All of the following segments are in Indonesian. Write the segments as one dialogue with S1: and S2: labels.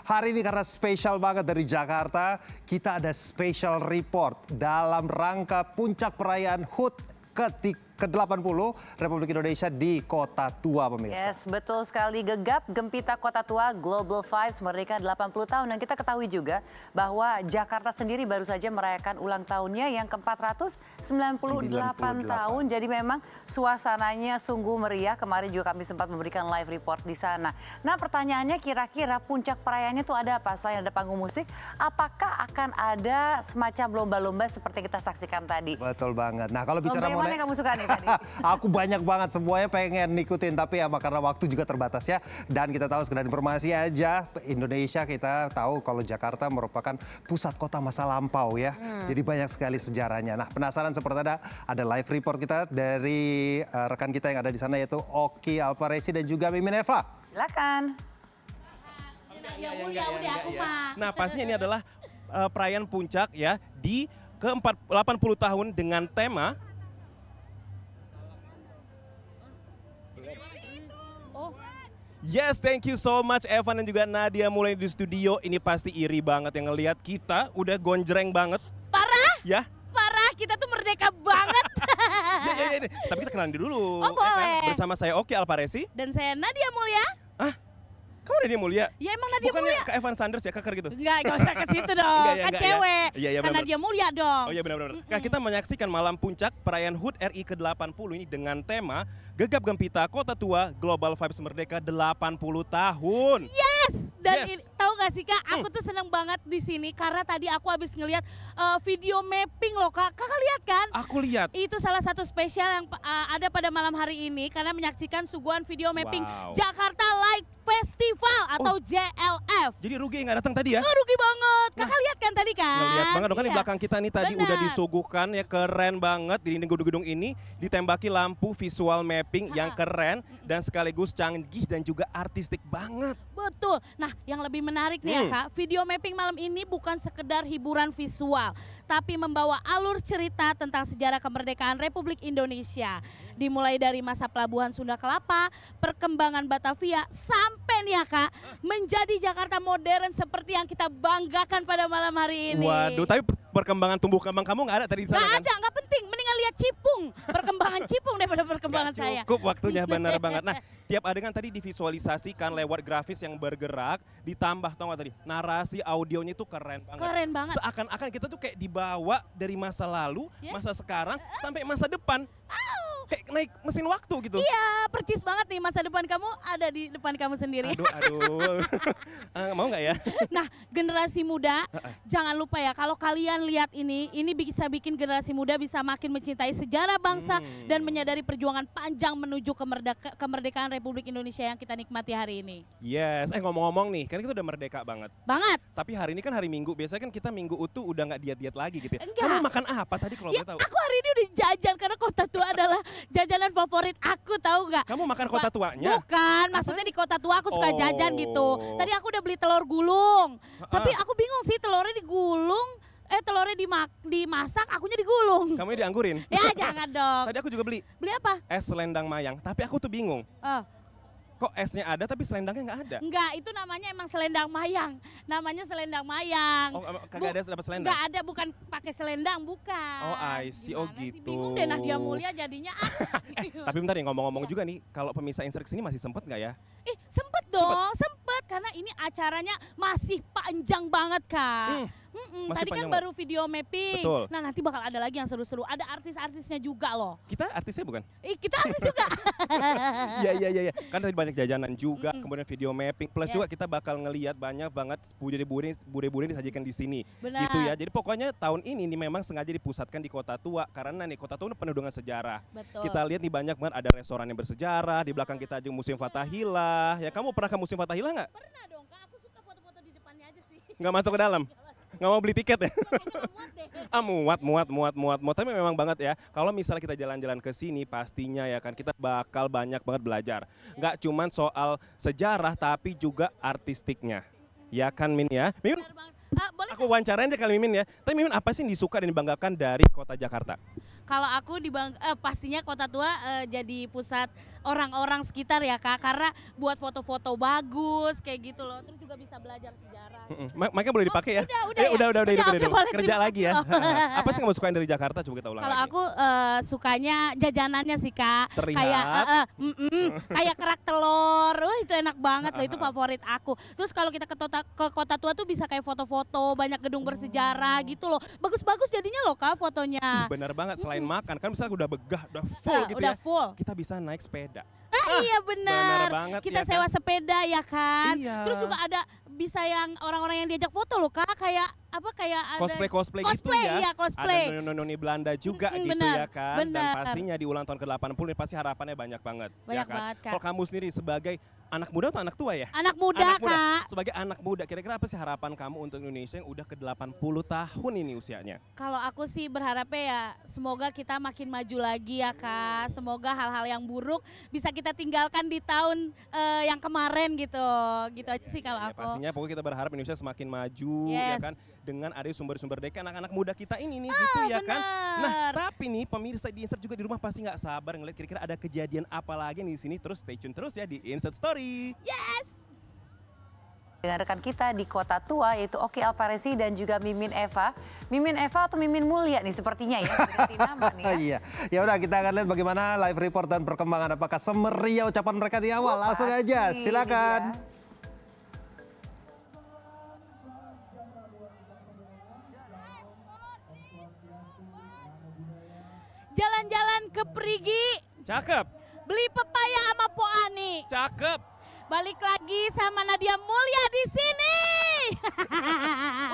S1: Hari ini karena spesial banget dari Jakarta, kita ada special report dalam rangka puncak perayaan HUT ke-80 Republik Indonesia di Kota Tua, pemirsa.
S2: Yes, betul sekali. Gegap gempita Kota Tua Global Vibes Merdeka 80 tahun. Dan kita ketahui juga bahwa Jakarta sendiri baru saja merayakan ulang tahunnya yang ke-498 tahun. Jadi memang suasananya sungguh meriah. Kemarin juga kami sempat memberikan live report di sana. Nah, pertanyaannya kira-kira puncak perayaannya itu ada apa? Selain ada panggung musik, apakah akan ada semacam lomba-lomba seperti kita saksikan tadi?
S1: Betul banget. Nah, kalau bicara
S2: lomba yang mana yang kamu suka nih tadi?
S1: Aku banyak banget, semuanya pengen ngikutin, tapi ya karena waktu juga terbatas ya. Dan kita tahu sekedar informasi aja, Indonesia kita tahu kalau Jakarta merupakan pusat kota masa lampau ya. Jadi banyak sekali sejarahnya. Nah, penasaran seperti ada live report kita dari rekan kita yang ada di sana, yaitu Oki Alparesi dan juga Mimin Eva.
S2: Silakan.
S3: Nah, pastinya ini adalah perayaan puncak ya di ke-80 tahun dengan tema Yes, thank you so much Evan dan juga Nadia mulai di studio. Ini pasti iri banget yang ngelihat kita udah gonjreng banget.
S4: Parah?
S3: Ya.
S4: Parah, kita tuh merdeka banget.
S3: Ya. Tapi kita kenalan dulu.
S4: Oh, boleh.
S3: Bersama saya Oki Alparesi.
S4: Dan saya Nadia Mulya.
S3: Kamu Nadia Mulya?
S4: Ya emang Nadia
S3: Bukannya
S4: Mulya.
S3: ke Evan Sanders ya, keker gitu?
S4: Enggak usah ke situ dong. Kan cewek.
S3: Iya,
S4: Kan
S3: benar.
S4: Nadia Mulya dong.
S3: Oh iya benar-benar. Nah, kita menyaksikan malam puncak perayaan HUT RI ke-80 ini dengan tema Gegap Gempita Kota Tua Global Vibes Merdeka 80 tahun.
S4: Yes! Dan
S3: Yes.
S4: tahu gak sih Kak, aku tuh seneng banget di sini karena tadi aku habis ngeliat video mapping loh Kak. Kakak lihat kan?
S3: Aku lihat.
S4: Itu salah satu spesial yang ada pada malam hari ini karena menyaksikan suguhan video mapping
S3: Wow.
S4: Jakarta Light Festival atau JLF.
S3: Jadi rugi nggak datang tadi ya?
S4: Oh, rugi banget. Kakak lihat kan tadi kan?
S3: Ngeliat banget dong kan di
S4: Iya.
S3: belakang kita nih tadi
S4: Benar.
S3: udah disuguhkan ya, keren banget di gedung-gedung ini ditembaki lampu visual mapping yang keren dan sekaligus canggih dan juga artistik banget.
S4: Betul. Nah, yang lebih menarik nih ya Kak, video mapping malam ini bukan sekedar hiburan visual, tapi membawa alur cerita tentang sejarah kemerdekaan Republik Indonesia. Dimulai dari masa pelabuhan Sunda Kelapa, perkembangan Batavia, sampai nih ya Kak, menjadi Jakarta modern seperti yang kita banggakan pada malam hari ini.
S3: Waduh, tapi perkembangan tumbuh kembang kamu nggak ada tadi di sana
S4: Nggak
S3: kan?
S4: ada, nggak penting. Mendingan lihat Cipung, perkembangan Cipung daripada perkembangan
S3: Nggak
S4: saya.
S3: cukup waktunya, benar banget. Nah, tiap adegan tadi divisualisasikan lewat grafis yang bergerak, ditambah tau gak tadi, narasi audionya itu keren banget.
S4: Keren banget.
S3: Seakan-akan kita tuh kayak dibawa dari masa lalu,
S4: Ya.
S3: masa sekarang, sampai masa depan. Kayak naik mesin waktu gitu.
S4: Iya, percis banget nih, masa depan kamu ada di depan kamu sendiri.
S3: Aduh. Mau nggak ya?
S4: Nah, generasi muda, jangan lupa ya kalau kalian lihat ini bisa bikin generasi muda bisa makin mencintai sejarah bangsa dan menyadari perjuangan panjang menuju kemerdekaan Republik Indonesia yang kita nikmati hari ini.
S3: Yes, ngomong-ngomong nih, kan kita udah merdeka banget.
S4: Banget.
S3: Tapi hari ini kan hari Minggu, biasanya kan kita Minggu utuh udah nggak diet-diet lagi gitu ya.
S4: Enggak.
S3: Kamu makan apa tadi kalau
S4: Ya,
S3: boleh tahu?
S4: aku hari ini udah jajan karena Kota Tua adalah jajanan favorit aku, tahu nggak?
S3: Kamu makan Kota Tuanya?
S4: Bukan, maksudnya di Kota Tua aku suka jajan gitu.
S3: Oh.
S4: Tadi aku udah beli telur gulung, tapi aku bingung sih telurnya digulung, telurnya dimasak, akunya digulung.
S3: Kamu dianggurin?
S4: Ya jangan dong.
S3: Tadi aku juga beli
S4: Beli apa?
S3: es selendang mayang, tapi aku tuh bingung. Kok esnya ada tapi selendangnya nggak ada?
S4: Enggak, itu namanya emang selendang mayang. Namanya selendang mayang.
S3: Oh, kagak ada dapat selendang?
S4: Enggak ada, bukan pakai selendang, bukan.
S3: Oh, I see. Oh,
S4: Gimana sih?
S3: gitu.
S4: Bingung deh Nadia Mulya jadinya.
S3: Tapi bentar nih, ngomong-ngomong juga nih, kalau pemirsa instruksi ini masih sempet nggak ya?
S4: Sempet dong, sempet. Karena ini acaranya masih panjang banget, Kak.
S3: Masih
S4: Tadi kan
S3: panjang
S4: baru video mapping.
S3: Betul.
S4: Nah, nanti bakal ada lagi yang seru-seru. Ada artis-artisnya juga loh.
S3: Kita artisnya bukan?
S4: Kita artis juga.
S3: Iya. Kan tadi banyak jajanan juga, kemudian video mapping. Plus juga kita bakal ngelihat banyak banget bude-bude disajikan di sini.
S4: Benar.
S3: Gitu ya. Jadi pokoknya tahun ini memang sengaja dipusatkan di Kota Tua. Karena nih Kota Tua penuh dengan sejarah.
S4: Betul.
S3: Kita lihat nih banyak banget ada restoran yang bersejarah. Di belakang kita ada Museum Fathahilah. Ya, kamu pernah ke Museum Fathahilah nggak?
S4: Pernah dong, Kak. Aku suka foto-foto di depannya aja sih.
S3: Nggak masuk ke dalam? Nggak mau beli tiket ya?
S4: Kayaknya muat deh.
S3: Muat. Tapi memang banget ya, kalau misalnya kita jalan-jalan ke sini pastinya ya kan kita bakal banyak banget belajar. Nggak cuman soal sejarah tapi juga artistiknya. Ya kan Min ya? Mimin,
S4: Benar banget. Boleh
S3: aku wawancara aja kali Mimin ya. Tapi Mimin apa sih yang disuka dan dibanggakan dari kota Jakarta?
S4: Kalau aku pastinya Kota Tua jadi pusat orang-orang sekitar ya Kak, karena buat foto-foto bagus kayak gitu loh, terus juga bisa belajar sejarah.
S3: Makanya boleh dipakai ya?
S4: Udah,
S3: Udah,
S4: oke, boleh,
S3: kerja
S4: terima
S3: lagi ya.
S4: kasih.
S3: Apa sih kamu sukain dari Jakarta? Coba kita ulang
S4: Kalau
S3: lagi.
S4: aku sukanya jajanannya sih Kak,
S3: Terlihat.
S4: kayak kayak kerak telur, itu enak banget loh, itu favorit aku. Terus kalau kita ke Kota Tua tuh bisa kayak foto-foto, banyak gedung bersejarah gitu loh, bagus-bagus jadinya loh Kak fotonya.
S3: Benar banget, selain makan kan misalnya udah begah, udah full gitu
S4: Udah
S3: ya.
S4: full.
S3: Kita bisa naik sepeda.
S4: Iya
S3: benar
S4: benar.
S3: banget,
S4: Kita
S3: ya kan?
S4: sewa sepeda ya kan.
S3: Iya.
S4: Terus juga ada bisa yang orang-orang yang diajak foto loh Kak, kayak apa kayak ada
S3: Cosplay gitu ya.
S4: Iya, cosplay.
S3: Ada noni-noni Belanda juga gitu
S4: benar,
S3: ya kan. Dan
S4: benar.
S3: pastinya di ulang tahun ke-80 ini pasti harapannya banyak banget.
S4: Banyak
S3: ya kan?
S4: banget, Kak.
S3: Kalau kamu sendiri sebagai anak muda atau anak tua ya?
S4: Anak muda Kak.
S3: Sebagai anak muda, kira-kira apa sih harapan kamu untuk Indonesia yang udah ke 80 tahun ini usianya?
S4: Kalau aku sih berharapnya ya semoga kita makin maju lagi ya Kak. Semoga hal-hal yang buruk bisa kita tinggalkan di tahun yang kemarin gitu. Gitu aja sih kalau
S3: Ya,
S4: aku.
S3: pastinya pokoknya kita berharap Indonesia semakin maju ya
S4: Yes.
S3: kan. Dengan ada sumber-sumber daya anak-anak muda kita ini nih gitu ya kan. Nah
S4: bener.
S3: tapi nih pemirsa di Insert juga di rumah pasti nggak sabar ngeliat kira-kira ada kejadian apa lagi nih di sini. Terus stay tune terus ya di Insert Story.
S2: Dengan rekan kita di Kota Tua yaitu Oki Alparesi dan juga Mimin Eva. Mimin Eva atau Mimin Mulia nih sepertinya ya, ganti nama nih ya.
S1: Iya, ya udah kita akan lihat bagaimana live report dan perkembangan apakah semeriah ucapan mereka di awal. Langsung aja,
S2: Pasti,
S1: silakan.
S2: iya.
S4: Jalan-jalan ke Perigi,
S3: Cakep,
S4: beli pepaya sama Po Ani.
S3: cakep.
S4: Balik lagi sama Nadia Mulia di sini.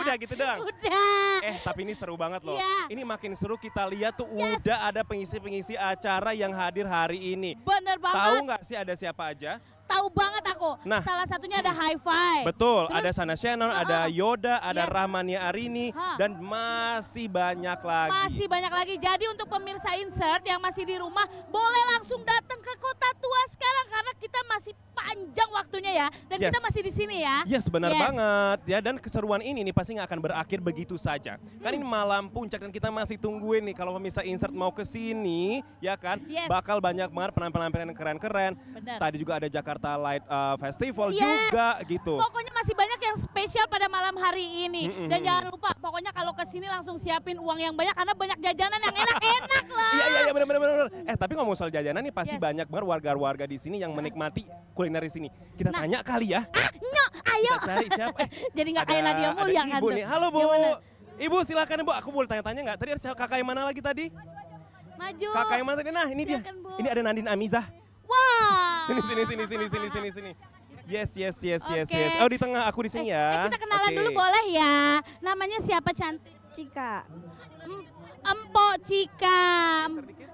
S3: Udah gitu doang.
S4: Udah.
S3: Tapi ini seru banget loh.
S4: Iya.
S3: Ini makin seru kita lihat tuh udah ada pengisi-pengisi acara yang hadir hari ini.
S4: Bener
S3: Tahu
S4: banget.
S3: nggak sih ada siapa aja?
S4: Tahu banget aku.
S3: Nah.
S4: Salah satunya ada Hi-Fi.
S3: Betul,
S4: Terus-
S3: ada Sana Shannon, ada Yoda, ada
S4: Yes.
S3: Rahmania Arini, dan masih banyak lagi.
S4: Masih banyak lagi. Jadi untuk pemirsa Insert yang masih di rumah, boleh langsung datang ke Kota Tua sekarang karena kita masih panjang waktunya ya. Dan kita
S3: Yes.
S4: masih di sini ya.
S3: Yes, benar
S4: Yes.
S3: banget ya. Dan keseruan ini nih pasti nggak akan berakhir begitu saja. Kan ini malam puncak dan kita masih tungguin nih kalau pemirsa Insert mau ke sini, ya kan?
S4: Yes.
S3: Bakal banyak banget penampilan-penampilan yang keren-keren.
S4: Benar.
S3: Tadi juga ada Jakarta Light Festival
S4: Yes.
S3: juga gitu.
S4: Pokoknya masih banyak yang spesial pada malam hari ini. Dan jangan lupa, pokoknya kalau ke sini langsung siapin uang yang banyak karena banyak jajanan yang enak-enak lah.
S3: Iya benar. Tapi ngomong soal jajanan nih pasti
S4: Yes.
S3: banyak banget warga-warga di sini yang menikmati kuliner di sini. Kita
S4: Nah.
S3: tanya kali ya.
S4: Nyok, ayo.
S3: Kita cari siapa?
S4: Jadi nggak kayak Nadia Mulia
S3: ada
S4: kan
S3: Ibu
S4: tuh.
S3: nih. Halo Bu.
S4: Gimana?
S3: Ibu silakan Bu. Aku boleh tanya-tanya nggak? Tadi ada kakak yang mana lagi tadi?
S4: Maju.
S3: Kakak yang mana tadi? Nah ini dia.
S4: Silakan, Bu.
S3: Ini ada Nandin Amizah.
S4: Wah.
S3: Sini. Yes.
S4: Oke.
S3: Oh di tengah, aku di sini ya.
S4: Kita kenalan
S3: Oke.
S4: dulu boleh ya. Namanya siapa cantik?
S5: Cika.
S4: Empok Cika.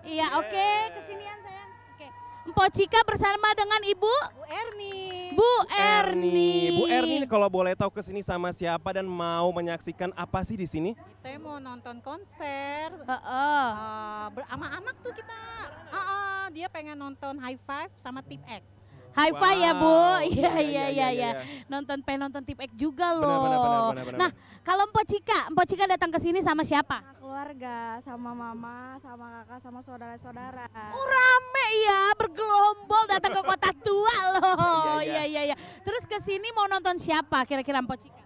S4: Iya, oke, kesinian sayang. Oke. Empok Cika bersama dengan Ibu
S5: Bu Erni.
S4: Bu Erni.
S3: Bu Erni ini kalau boleh tahu ke sini sama siapa dan mau menyaksikan apa sih di sini?
S5: Kita mau nonton konser.
S4: Heeh.
S5: Sama anak tuh kita. Dia pengen nonton High Five sama Tip X.
S4: High five ya Bu.
S3: Wow.
S4: Iya
S3: Iya.
S4: iya. Nonton Tip X juga loh.
S3: Benar.
S4: Nah, kalau Empok Cika datang ke sini sama siapa?
S6: Keluarga, sama mama, sama kakak, sama saudara-saudara.
S4: Oh, rame ya, bergelombol datang ke Kota Tua loh.
S3: Iya.
S4: Iya. Terus ke sini mau nonton siapa kira-kira Empok Cika?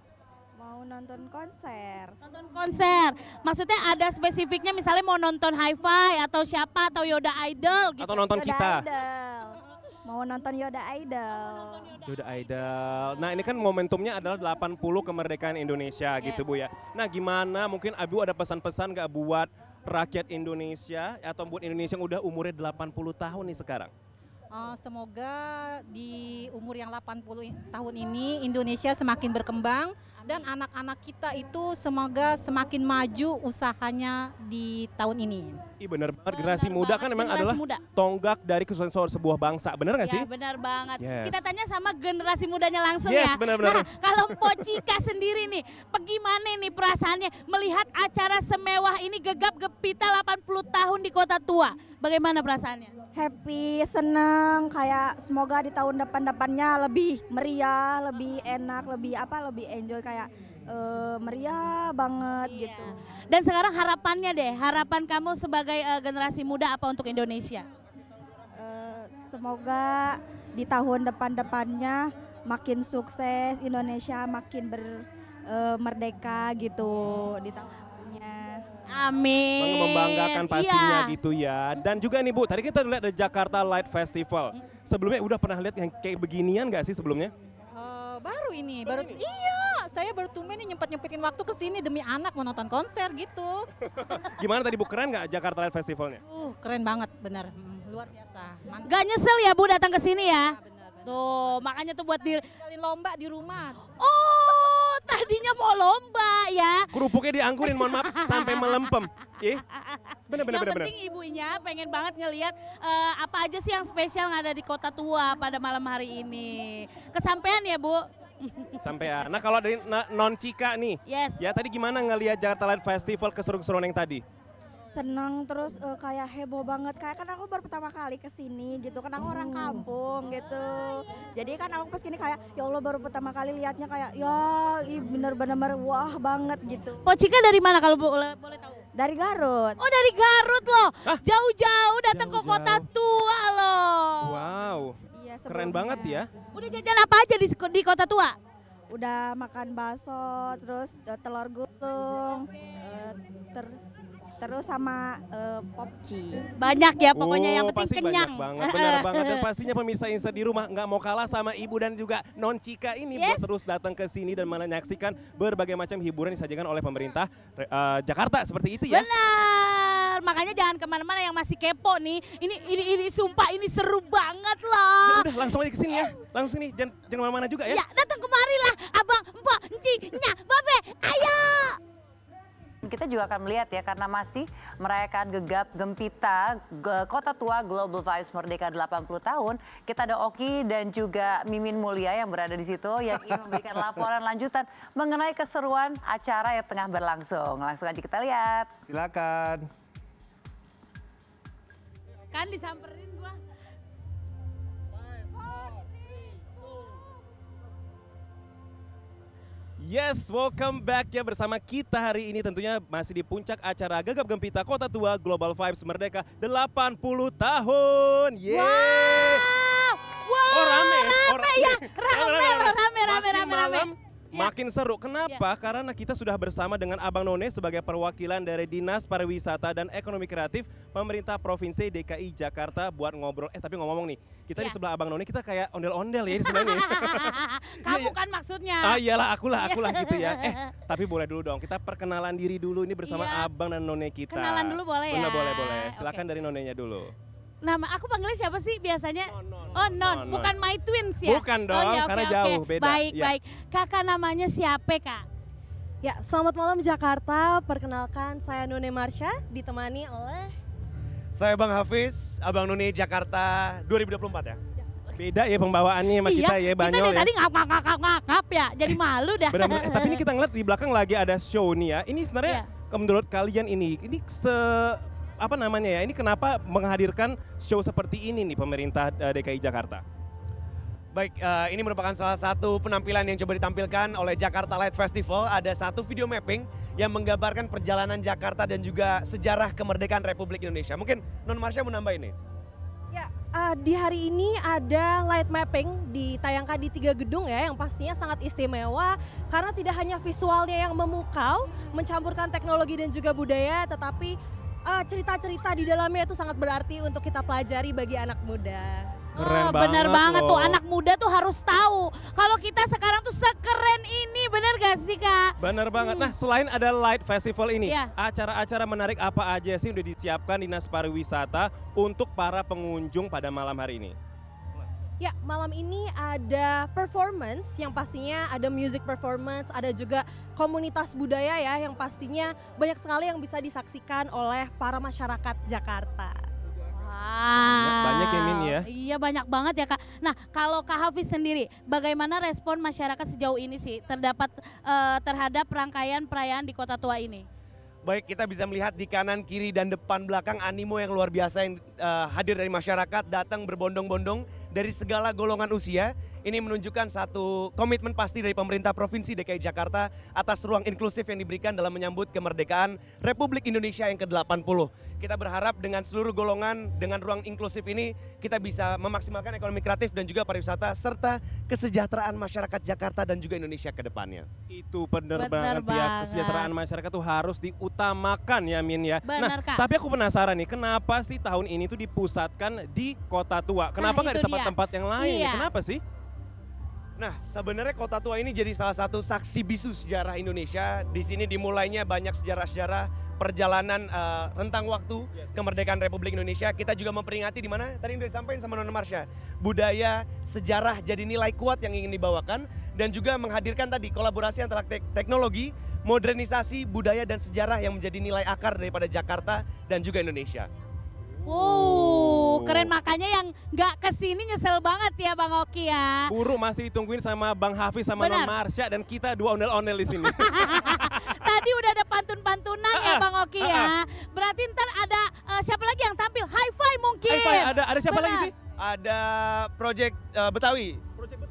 S6: Mau nonton konser.
S4: Nonton konser. Maksudnya ada spesifiknya misalnya mau nonton Hi-Fi atau siapa atau Yoda Idol gitu.
S3: Atau nonton
S6: Yoda
S3: kita?
S6: Idol. Mau nonton Yoda Idol.
S3: Yoda Idol. Nah ini kan momentumnya adalah 80 kemerdekaan Indonesia gitu Bu ya. Nah gimana mungkin Abu ada pesan-pesan gak buat rakyat Indonesia atau buat Indonesia yang udah umurnya 80 tahun nih sekarang?
S5: Semoga di umur yang 80 tahun ini Indonesia semakin berkembang dan anak-anak kita itu semoga semakin maju usahanya di tahun ini.
S3: Iya bener banget, generasi muda kan memang
S4: generasi
S3: adalah
S4: muda.
S3: tonggak dari kesuksesan sebuah bangsa, bener gak sih?
S4: Ya benar banget.
S3: Yes.
S4: Kita tanya sama generasi mudanya langsung
S3: Yes,
S4: ya.
S3: benar-benar.
S4: Nah kalau Empok Cika sendiri nih, bagaimana nih perasaannya melihat acara semewah ini gegap gempita 80 tahun di Kota Tua? Bagaimana perasaannya?
S6: Happy, seneng, kayak semoga di tahun depan-depannya lebih meriah, lebih enak, lebih enjoy kayak meriah banget
S4: Iya.
S6: gitu.
S4: Dan sekarang harapannya deh, harapan kamu sebagai generasi muda apa untuk Indonesia?
S6: semoga di tahun depan-depannya makin sukses, Indonesia makin merdeka gitu di tahun-tahunnya.
S4: Amin.
S3: Membanggakan pastinya
S4: Iya.
S3: gitu ya. Dan juga nih Bu, tadi kita lihat ada Jakarta Light Festival. Sebelumnya udah pernah lihat yang kayak beginian gak sih sebelumnya?
S5: Baru ini, iya, saya baru tumben nih nyempetin waktu ke sini demi anak mau nonton konser gitu.
S3: Gimana tadi Bu, keren gak Jakarta Light Festivalnya?
S5: Keren banget, bener, luar biasa. Mantap.
S4: Gak nyesel ya Bu datang ke sini ya?
S5: Bener.
S4: Tuh, makanya tuh buat
S5: Jalin lomba di rumah.
S4: Oh, tadinya mau lomba ya.
S3: Kerupuknya dianggurin, mohon maaf, sampai melempem. Ih, bener.
S4: Yang penting ibunya pengen banget ngelihat apa aja sih yang spesial yang ada di Kota Tua pada malam hari ini. Kesampaian ya Bu?
S3: Sampai ya. Nah kalau dari non Cika nih,
S4: Yes.
S3: ya tadi gimana ngelihat Jakarta Light Festival keseru-keseruan yang tadi?
S6: Seneng terus kayak heboh banget, kayak kan aku baru pertama kali kesini gitu, kan aku orang kampung gitu. Jadi kan aku kesini kayak ya Allah baru pertama kali lihatnya kayak ya bener-bener wah banget gitu.
S4: Pocika dari mana kalau boleh tahu?
S6: Dari Garut.
S4: Oh dari Garut loh,
S3: Hah?
S4: jauh-jauh datang ke
S3: Jauh-jauh.
S4: Kota Tua loh.
S3: Wow,
S6: Iya,
S3: keren
S6: sebelumnya.
S3: banget ya.
S4: Udah jajan apa aja di Kota Tua?
S6: Udah makan bakso, terus telur gulung, terus sama popci.
S4: Banyak ya pokoknya yang penting
S3: pasti
S4: kenyang.
S3: banyak banget, benar banget. Dan pastinya pemirsa Insta di rumah nggak mau kalah sama ibu dan juga non Cika ini buat terus datang ke sini dan menyaksikan berbagai macam hiburan disajikan oleh pemerintah Jakarta seperti itu ya.
S4: Benar, makanya jangan kemana-mana yang masih kepo nih. Ini sumpah ini seru banget
S3: Ya
S4: loh.
S3: udah langsung aja ke sini ya, langsung sini, jangan kemana-mana juga ya.
S4: Ya datang kemari lah, abang, mbak, ncing, nya, babe, ayo.
S2: Kita juga akan melihat ya karena masih merayakan gegap gempita Kota Tua Global Vibes Merdeka 80 tahun. Kita ada Oki dan juga Mimin Mulia yang berada di situ yang ingin memberikan laporan lanjutan mengenai keseruan acara yang tengah berlangsung. Langsung aja kita lihat.
S1: Silakan.
S4: Kan disamperin gua.
S3: Yes, welcome back ya bersama kita hari ini tentunya masih di puncak acara Gegap Gempita Kota Tua Global Vibes Merdeka 80 tahun. Yeay.
S4: Wow,
S3: Oh rame
S4: ya, rame.
S3: Makin malam makin seru. Kenapa? Karena kita sudah bersama dengan Abang None sebagai perwakilan dari Dinas Pariwisata dan Ekonomi Kreatif Pemerintah Provinsi DKI Jakarta buat ngobrol. Tapi ngomong nih, kita di sebelah Abang None kita kayak ondel-ondel ya di sebelahnya.
S4: Kamu kan maksudnya.
S3: Ah iyalah, akulah gitu ya. Tapi boleh dulu dong, kita perkenalan diri dulu ini bersama
S4: Iya.
S3: Abang dan None kita.
S4: Kenalan dulu boleh ya?
S3: Boleh. Silakan
S4: Oke.
S3: dari Nonenya dulu.
S4: Nama aku panggilnya siapa sih biasanya?
S3: Non.
S4: Oh non, bukan My Twins ya?
S3: Bukan dong,
S4: iya,
S3: karena
S4: oke.
S3: jauh, beda.
S4: Baik,
S3: Ya.
S4: baik. Kakak namanya siapa kak?
S7: Ya, selamat malam Jakarta. Perkenalkan saya None Marsha, ditemani oleh
S8: Saya Bang Hafiz, Abang None Jakarta 2024 ya.
S3: Beda ya pembawaannya sama kita ya,
S4: kita
S3: Banyol
S4: dari
S3: ya.
S4: tadi ngap ya, jadi malu dah.
S3: Benar-benar. Tapi ini kita ngeliat di belakang lagi ada show nih ya. Ini sebenarnya menurut kalian ini apa namanya ya? Ini kenapa menghadirkan show seperti ini nih pemerintah DKI Jakarta?
S8: Baik, ini merupakan salah satu penampilan yang coba ditampilkan oleh Jakarta Light Festival. Ada satu video mapping yang menggambarkan perjalanan Jakarta dan juga sejarah kemerdekaan Republik Indonesia. Mungkin Non Marsha mau nambah ini?
S7: ya di hari ini ada light mapping ditayangkan di 3 gedung ya, yang pastinya sangat istimewa karena tidak hanya visualnya yang memukau, mencampurkan teknologi dan juga budaya, tetapi cerita-cerita di dalamnya itu sangat berarti untuk kita pelajari bagi anak muda.
S3: Keren
S4: Bener banget
S3: loh.
S4: tuh, anak muda tuh harus tahu. Kalau kita sekarang tuh sekeren ini, bener gak sih kak?
S3: Bener banget. Nah selain ada Light Festival ini,
S4: Iya.
S3: acara-acara menarik apa aja sih udah disiapkan Dinas Pariwisata untuk para pengunjung pada malam hari ini?
S7: Ya, malam ini ada performance yang pastinya ada music performance, ada juga komunitas budaya ya yang pastinya banyak sekali yang bisa disaksikan oleh para masyarakat Jakarta.
S3: Banyak ya, Min, ya?
S4: Iya banyak banget ya kak. Nah kalau Kak Hafiz sendiri, bagaimana respon masyarakat sejauh ini sih terhadap rangkaian perayaan di Kota Tua ini?
S8: Baik, kita bisa melihat di kanan, kiri, dan depan belakang animo yang luar biasa yang hadir dari masyarakat, datang berbondong-bondong dari segala golongan usia. Ini menunjukkan satu komitmen pasti dari pemerintah Provinsi DKI Jakarta atas ruang inklusif yang diberikan dalam menyambut kemerdekaan Republik Indonesia yang ke-80. Kita berharap dengan seluruh golongan, dengan ruang inklusif ini, kita bisa memaksimalkan ekonomi kreatif dan juga pariwisata, serta kesejahteraan masyarakat Jakarta dan juga Indonesia ke depannya.
S3: Itu benar
S4: Bener
S3: banget ya, kesejahteraan masyarakat tuh harus diutamakan ya Min ya.
S4: Bener, Kak.
S3: Tapi aku penasaran nih, kenapa sih tahun ini tuh dipusatkan di Kota Tua? Kenapa nggak di
S4: itu dia.
S3: tempat-tempat yang lain?
S4: Iya.
S3: Kenapa sih?
S8: Nah, sebenarnya Kota Tua ini jadi salah satu saksi bisu sejarah Indonesia. Di sini dimulainya banyak sejarah-sejarah perjalanan rentang waktu kemerdekaan Republik Indonesia. Kita juga memperingati di mana tadi udah disampaikan sama Nona Marsha, budaya, sejarah jadi nilai kuat yang ingin dibawakan dan juga menghadirkan tadi kolaborasi antara teknologi, modernisasi, budaya dan sejarah yang menjadi nilai akar daripada Jakarta dan juga Indonesia.
S4: Wow, keren, makanya yang nggak kesini nyesel banget ya Bang Oki ya.
S3: Buru masih ditungguin sama Bang Hafiz sama
S4: Benar.
S3: Non Marsha dan kita dua ondel-ondel di sini.
S4: Tadi udah ada pantun-pantunan ya Bang Oki ya. Berarti ntar ada siapa lagi yang tampil? Hi-Fi mungkin.
S3: Hai, ada siapa
S4: Benar.
S3: lagi sih?
S8: Ada Project Betawi.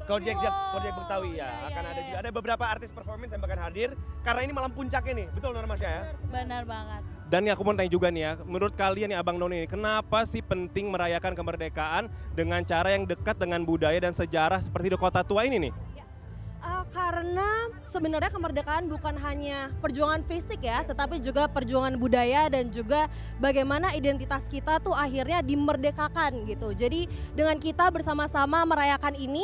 S8: Project
S4: Oh,
S8: Betawi ya.
S4: iya,
S8: Akan
S4: iya,
S8: ada
S4: iya.
S8: juga ada beberapa artis performance yang bakal hadir karena ini malam puncaknya nih. Betul Nona Marsha ya?
S4: Benar banget.
S3: Dan aku mau tanya juga nih ya, menurut kalian ya Abang Noni ini, kenapa sih penting merayakan kemerdekaan dengan cara yang dekat dengan budaya dan sejarah seperti di Kota Tua ini nih?
S7: Karena sebenarnya kemerdekaan bukan hanya perjuangan fisik ya, tetapi juga perjuangan budaya dan juga bagaimana identitas kita tuh akhirnya dimerdekakan gitu. Jadi dengan kita bersama-sama merayakan ini,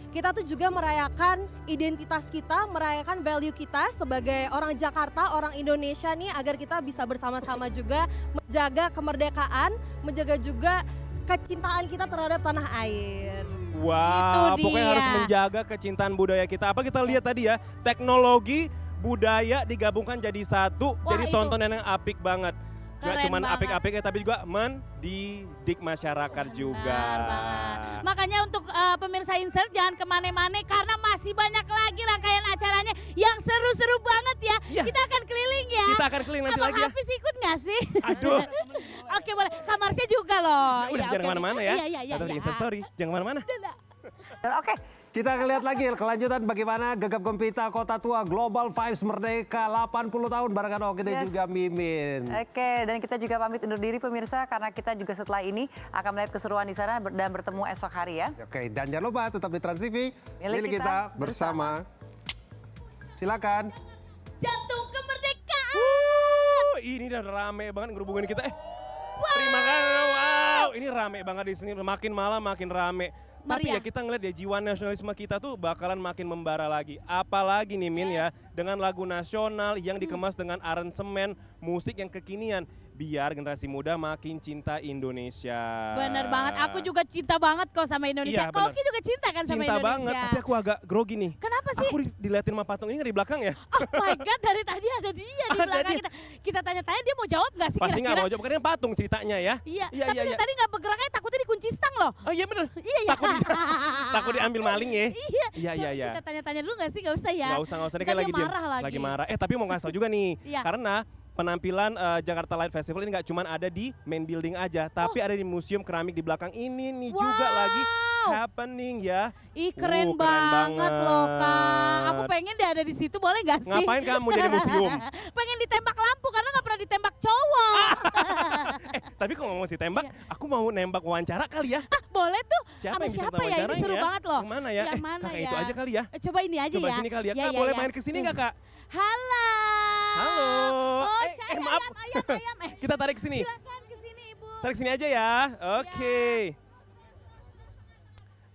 S7: kita tuh juga merayakan identitas kita, merayakan value kita sebagai orang Jakarta, orang Indonesia nih, agar kita bisa bersama-sama juga menjaga kemerdekaan, menjaga juga kecintaan kita terhadap tanah air.
S3: Wow,
S4: Itu
S3: pokoknya
S4: dia.
S3: harus menjaga kecintaan budaya kita. Apa kita lihat tadi ya, teknologi, budaya digabungkan jadi satu,
S4: Wah,
S3: jadi
S4: itu.
S3: tontonan yang apik banget. Gak
S4: Keren
S3: cuma
S4: banget.
S3: apik-apik ya, tapi juga mendidik masyarakat juga.
S4: Benar banget. Makanya untuk pemirsa Insert jangan kemana-mana karena masih banyak lagi rangkaian acaranya yang seru-seru banget ya.
S3: Iya.
S4: Kita akan keliling ya.
S3: Kita akan keliling nanti
S4: Abang
S3: lagi ya.
S4: Hafiz ikut nggak sih?
S3: Aduh.
S4: Oke boleh, kamarnya juga loh.
S3: Udah
S4: Iya,
S3: jangan
S4: oke.
S3: kemana-mana ya.
S4: Iya.
S3: Tetap di Insta Story, jangan kemana-mana.
S2: Oke,
S1: Kita lihat lagi kelanjutan bagaimana gegap gempita Kota Tua Global Vibes Merdeka 80 tahun barengan Oki dan
S2: Yes.
S1: juga Mimin.
S2: Oke, dan kita juga pamit undur diri pemirsa karena kita juga setelah ini akan melihat keseruan di sana dan bertemu esok hari ya.
S1: Oke, dan jangan lupa tetap di Trans TV,
S2: Milik
S1: milik
S2: kita
S1: kita bersama. Silakan.
S4: Jantung kemerdekaan.
S3: Ini udah rame banget ngerubungin kita. Terima kasih. Wow, ini rame banget di sini. Makin malam makin rame. Tapi
S4: Meriah.
S3: ya kita ngeliat ya jiwa nasionalisme kita tuh bakalan makin membara lagi. Apalagi nih Min ya, dengan lagu nasional yang dikemas dengan aransemen musik yang kekinian. Biar generasi muda makin cinta Indonesia.
S4: Bener banget, aku juga cinta banget kok sama Indonesia.
S3: Iya,
S4: Kok
S3: bener.
S4: Oki juga cinta kan sama
S3: Cinta
S4: Indonesia?
S3: banget, tapi aku agak grogi nih.
S4: Kenapa sih?
S3: Aku diliatin sama patung ini nggak di belakang ya?
S4: Oh my God, dari tadi ada dia di
S3: Ada
S4: belakang
S3: dia.
S4: kita. Kita tanya-tanya dia mau jawab nggak sih
S3: Pasti nggak
S4: kira-kira?
S3: mau jawab, karena patung ceritanya ya.
S4: Iya,
S3: Iya,
S4: tapi
S3: iya,
S4: dari
S3: iya.
S4: tadi nggak bergeraknya takutnya dikunci stang loh.
S3: Oh iya bener.
S4: Iya, iya.
S3: Takut diambil maling ya.
S4: Iya,
S3: Iya, iya,
S4: coba
S3: iya.
S4: Kita tanya-tanya dulu nggak sih? Nggak usah ya.
S3: Nggak usah, ini
S4: Ntar
S3: kayak
S4: dia
S3: lagi diam.
S4: marah lagi.
S3: Lagi marah. Tapi mau ngasih tau juga nih,
S4: Iya.
S3: karena penampilan Jakarta Light Festival ini nggak cuma ada di main building aja, tapi ada di museum keramik di belakang ini nih juga
S4: Wow.
S3: lagi happening ya.
S4: Ih keren,
S3: Keren
S4: banget loh Kak.
S3: banget.
S4: Aku pengen dia ada di situ, boleh gak sih?
S3: Ngapain kamu jadi museum?
S4: Pengen ditembak lampu karena nggak pernah ditembak cowok.
S3: Tapi kalau ngomong si tembak, aku mau nembak wawancara kali ya.
S4: Ah boleh tuh.
S3: Siapa
S4: Sama
S3: yang bisa
S4: siapa
S3: kita
S4: ya? Ini
S3: wawancarain
S4: seru
S3: ya?
S4: banget loh.
S3: Yang mana ya?
S4: Yang mana
S3: kakak
S4: ya?
S3: itu aja kali ya.
S4: Coba ini aja
S3: Coba
S4: ya.
S3: sini kali ya.
S4: Iya,
S3: Kak
S4: iya,
S3: boleh
S4: iya.
S3: main kesini nggak kak?
S4: Halo.
S3: Halo.
S4: Oh,
S3: Maaf.
S4: ayam.
S3: Kita tarik ke sini.
S4: Silakan ke sini Ibu.
S3: Tarik sini aja ya. Oke.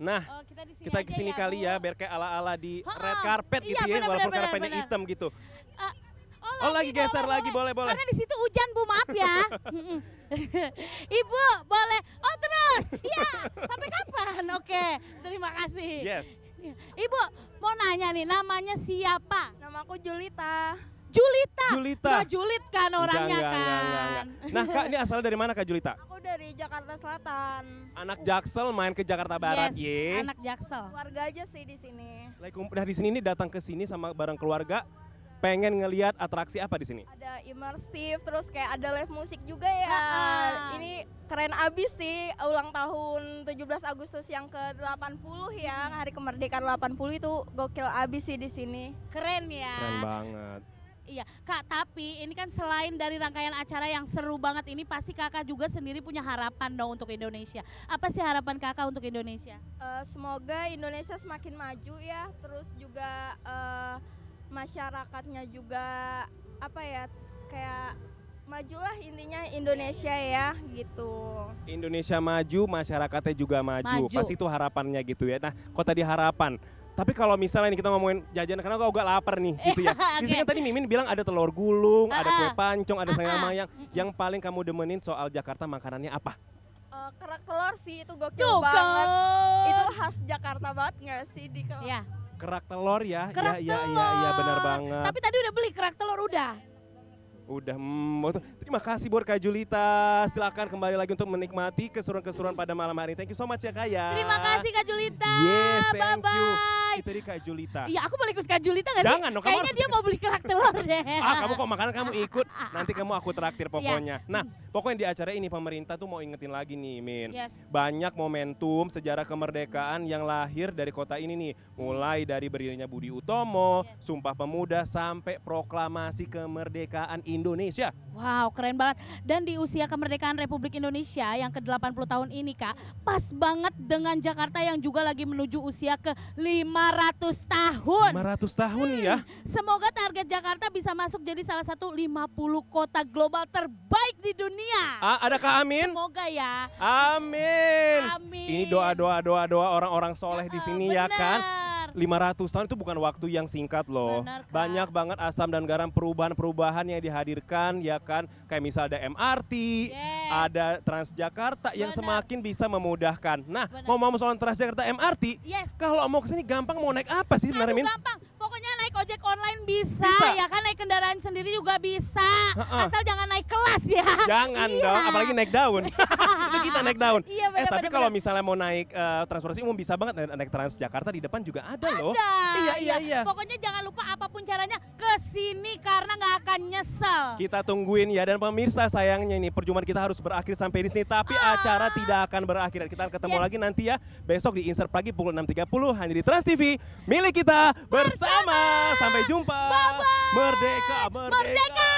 S3: Nah,
S4: Oh, kita di sini
S3: kita
S4: aja
S3: kesini
S4: ya,
S3: kali
S4: Bu.
S3: ya, biar kayak ala-ala di
S4: Ha-ha.
S3: red carpet gitu
S4: Iya,
S3: ya,
S4: benar,
S3: walaupun
S4: benar,
S3: carpetnya
S4: benar.
S3: hitam gitu.
S4: Ah,
S3: Oh, lagi geser lagi, boleh.
S4: Karena di situ hujan Bu, maaf ya. Ibu, boleh. Oh terus, iya. Sampai kapan? Oke, terima kasih.
S3: Yes.
S4: Ibu, mau nanya nih, namanya siapa?
S6: Nama aku Julita.
S4: Julita.
S3: Julita.
S4: Nggak Julit kan orangnya
S3: Enggak.
S4: kan.
S3: Nah, Kak, ini asalnya dari mana Kak Julita?
S6: Aku dari Jakarta Selatan.
S3: Anak Jaksel main ke Jakarta Barat,
S4: Yes,
S3: ye.
S4: anak Jaksel.
S6: Keluarga aja sih di sini.
S3: Udah di sini nih datang ke sini sama bareng keluarga. pengen ngelihat atraksi apa di sini?
S9: Ada imersif, terus kayak ada live musik juga ya. Ini keren abis sih, ulang tahun 17 Agustus yang ke-80 ya, hari kemerdekaan 80 itu gokil abis sih di sini.
S4: Keren ya.
S3: Keren banget.
S4: Iya, Kak, tapi ini kan selain dari rangkaian acara yang seru banget ini, pasti Kakak juga sendiri punya harapan dong untuk Indonesia. Apa sih harapan Kakak untuk Indonesia?
S9: Semoga Indonesia semakin maju ya, terus juga masyarakatnya juga apa ya, kayak majulah intinya Indonesia ya gitu.
S3: Indonesia maju, masyarakatnya juga maju. Pasti itu harapannya gitu ya. Nah, kok tadi harapan? Tapi kalau misalnya nih kita ngomongin jajan, karena aku agak lapar nih gitu ya. Di sini kan tadi Mimin bilang ada telur gulung, ada kue pancong, ada sayur mayang. Yang paling kamu demenin soal Jakarta makanannya apa?
S9: Kerak telur sih itu gokil banget. Itu khas Jakarta banget nggak sih di
S4: Ya.
S3: Kerak telur ya?
S4: Kerak
S3: Iya benar banget.
S4: Tapi tadi udah beli kerak telur udah?
S3: Udah, terima kasih buat Kak Julita. Silakan kembali lagi untuk menikmati keseruan-keseruan pada malam hari. Thank you so much ya Kak ya.
S4: Terima kasih Kak Julita.
S3: Yes, thank you.
S4: Bye-bye.
S3: Itu tadi Kak Julita.
S4: Iya, aku boleh ikut Kak Julita gak sih?
S3: Jangan dong, kamu
S4: Kayaknya dia mau beli kerak telur deh.
S3: Kamu kok makanan kamu ikut, nanti kamu aku traktir pokoknya. Nah, pokoknya di acara ini pemerintah tuh mau ingetin lagi nih Min.
S4: Yes.
S3: Banyak momentum sejarah kemerdekaan yang lahir dari kota ini nih. Mulai dari berdirinya Budi Utomo, Sumpah Pemuda, sampai proklamasi kemerdekaan Indonesia.
S4: Wow, keren banget. Dan di usia kemerdekaan Republik Indonesia yang ke-80 tahun ini Kak, pas banget dengan Jakarta yang juga lagi menuju usia ke 500 tahun.
S3: 500 tahun ya.
S4: Semoga target Jakarta bisa masuk jadi salah satu 50 kota global terbaik di dunia.
S3: Adakah amin?
S4: Semoga ya.
S3: Amin.
S4: Amin.
S3: Ini doa orang-orang soleh di sini ya kan. 500 tahun itu bukan waktu yang singkat loh.
S4: Benar, Kak.
S3: Banyak banget asam dan garam perubahan-perubahan yang dihadirkan ya kan. Kayak misal ada MRT, ada Transjakarta yang semakin bisa memudahkan. Nah, ngomong soal Transjakarta MRT, kalau mau kesini gampang mau naik apa sih sebenarnya Min?
S4: Gampang, pokoknya naik ojek online bisa, ya kan, naik kendaraan sendiri juga bisa. Asal jangan naik kelas ya.
S3: Jangan dong, apalagi naik daun. Itu kita naik daun.
S4: Iya, benar,
S3: tapi
S4: benar,
S3: kalau
S4: benar.
S3: misalnya mau naik transportasi umum bisa banget naik Transjakarta, di depan juga ada loh. Iya.
S4: Pokoknya jangan lupa apapun caranya kesini karena nggak akan nyesel.
S3: Kita tungguin ya, dan pemirsa sayangnya ini perjumpaan kita harus berakhir sampai di sini, tapi acara tidak akan berakhir. Kita akan ketemu lagi nanti ya besok di Insert Pagi pukul 6.30 hanya di Trans TV milik kita bersama. Sampai jumpa.
S4: Bye-bye.
S3: Merdeka.